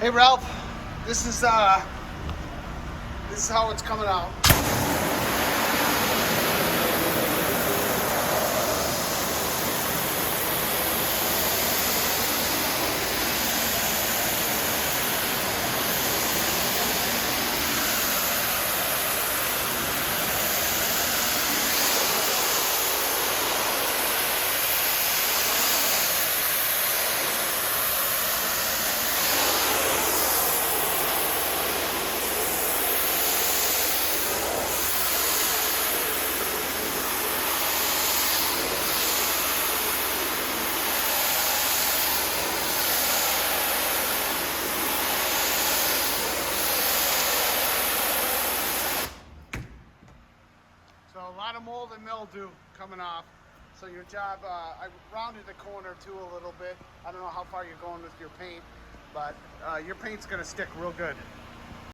Hey Ralph, this is how it's coming out. So a lot of mold and mildew coming off. So your job, I rounded the corner too a little bit. I don't know how far you're going with your paint, but your paint's gonna stick real good.